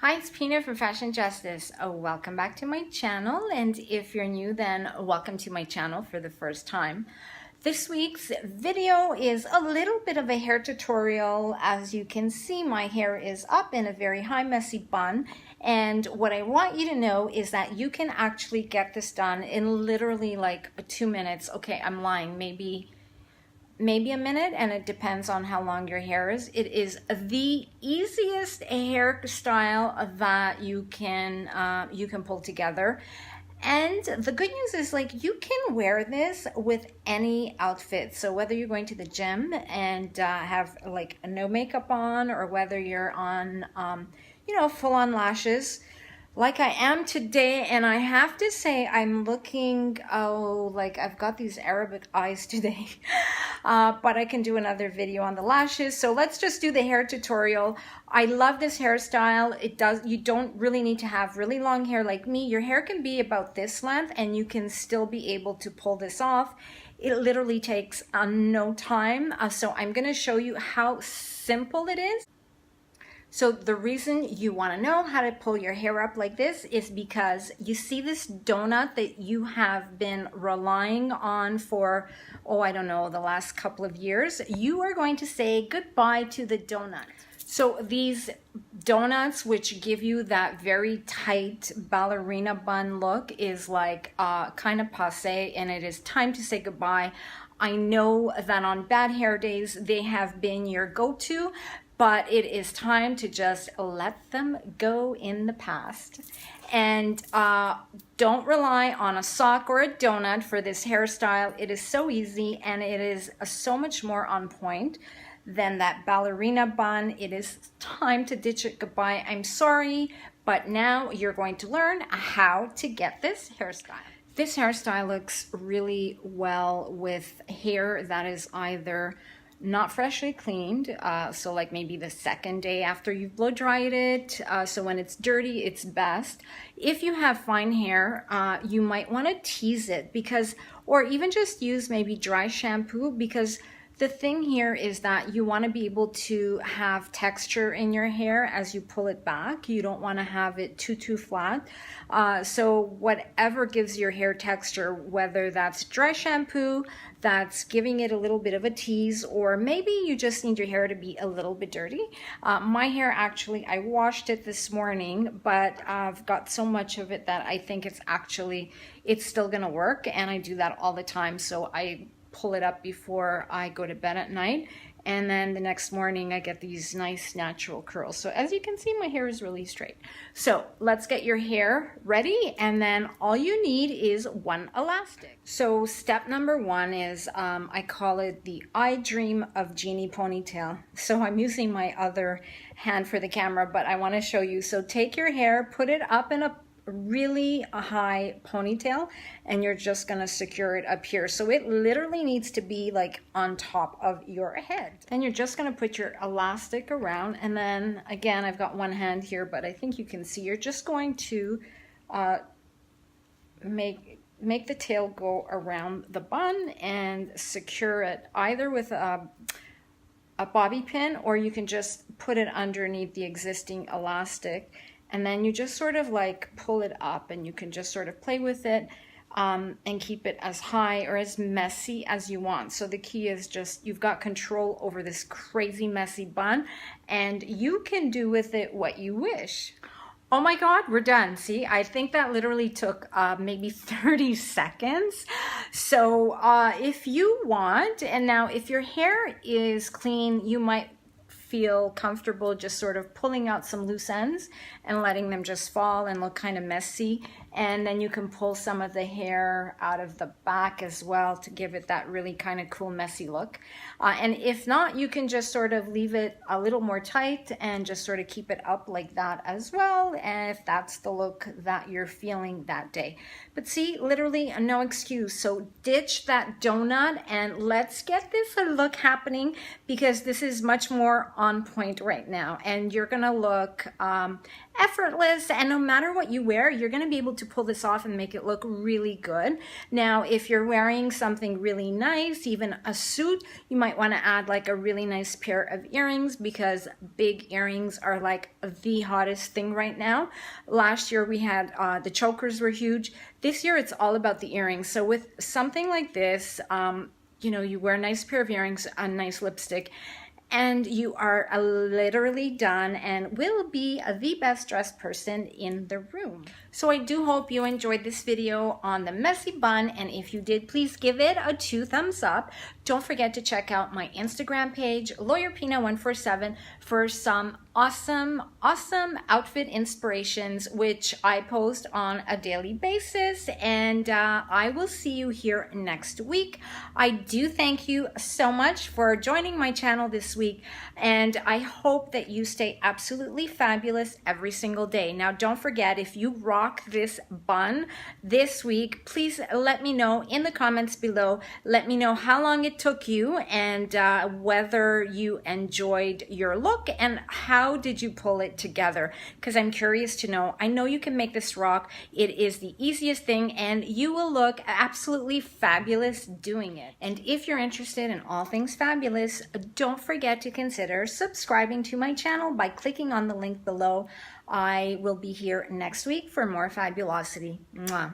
Hi, it's Pina from Fashion Justice. Welcome back to my channel, and if you're new, then welcome to my channel for the first time. This week's video is a little bit of a hair tutorial. As you can see, my hair is up in a very high messy bun, and what I want you to know is that you can actually get this done in literally like 2 minutes. Okay, I'm lying, maybe a minute, and it depends on how long your hair is. It is the easiest hairstyle that you can pull together. And the good news is, like, you can wear this with any outfit. So whether you're going to the gym and have like no makeup on, or whether you're on full-on lashes like I am today, and I have to say I'm looking, like I've got these Arabic eyes today. But I can do another video on the lashes. So let's just do the hair tutorial. I love this hairstyle. You don't really need to have really long hair like me. Your hair can be about this length and you can still be able to pull this off. It literally takes no time. So I'm gonna show you how simple it is. So the reason you want to know how to pull your hair up like this is because you see this donut that you have been relying on for, I don't know, the last couple of years. You are going to say goodbye to the donut. So these donuts, which give you that very tight ballerina bun look, is like kind of passe, and it is time to say goodbye. I know that on bad hair days, they have been your go-to, but it is time to just let them go in the past. And don't rely on a sock or a donut for this hairstyle. It is so easy, and it is so much more on point than that ballerina bun. It is time to ditch it goodbye. I'm sorry, but now you're going to learn how to get this hairstyle. This hairstyle looks really well with hair that is either not freshly cleaned, so like maybe the second day after you've blow dried it, so when it's dirty, it's best. If you have fine hair, you might want to tease it, or even just use maybe dry shampoo, because the thing here is that you want to be able to have texture in your hair as you pull it back. You don't want to have it too flat. So whatever gives your hair texture, whether that's dry shampoo, that's giving it a little bit of a tease, or maybe you just need your hair to be a little bit dirty. My hair, actually, I washed it this morning, but I've got so much of it that I think it's still gonna work, and I do that all the time. So I pull it up before I go to bed at night, and then the next morning I get these nice natural curls. So as you can see, my hair is really straight. So let's get your hair ready, and then all you need is one elastic. So step number one is, I call it the I Dream of Genie ponytail. So I'm using my other hand for the camera, but I want to show you. So take your hair, put it up in a really high ponytail, and you're just gonna secure it up here. So it literally needs to be like on top of your head. And you're just gonna put your elastic around, and then again, I've got one hand here, but I think you can see, you're just going to make the tail go around the bun and secure it either with a bobby pin, or you can just put it underneath the existing elastic. And then you just sort of like pull it up, and you can just sort of play with it and keep it as high or as messy as you want. So the key is just, you've got control over this crazy messy bun, and you can do with it what you wish. Oh my God, we're done. See, I think that literally took maybe 30 seconds. So if you want, and now if your hair is clean, you might feel comfortable just sort of pulling out some loose ends and letting them just fall and look kind of messy. And then you can pull some of the hair out of the back as well to give it that really kind of cool messy look. And if not, you can just sort of leave it a little more tight and just sort of keep it up like that as well, and if that's the look that you're feeling that day. But see, literally no excuse. So ditch that donut and let's get this look happening, because this is much more on point right now, and you're gonna look effortless, and no matter what you wear, you're gonna be able to pull this off and make it look really good. Now, if you're wearing something really nice, even a suit, you might want to add like a really nice pair of earrings, because big earrings are like the hottest thing right now. Last year we had the chokers were huge. This year it's all about the earrings. So with something like this, you know, you wear a nice pair of earrings, a nice lipstick, and you are literally done and will be the best dressed person in the room. So I do hope you enjoyed this video on the messy bun, and if you did, please give it a 2 thumbs up. Don't forget to check out my Instagram page, LawyerPina147, for some awesome outfit inspirations, which I post on a daily basis, and I will see you here next week. I do thank you so much for joining my channel this week, and I hope that you stay absolutely fabulous every single day. Now, don't forget, if you rock this bun this week, please let me know in the comments below. Let me know how long it took you, and whether you enjoyed your look, and how did you pull it together, because I'm curious to know. I know you can make this rock. It is the easiest thing, and you will look absolutely fabulous doing it. And if you're interested in all things fabulous, don't forget to consider subscribing to my channel by clicking on the link below. I will be here next week for more fabulosity. Mwah.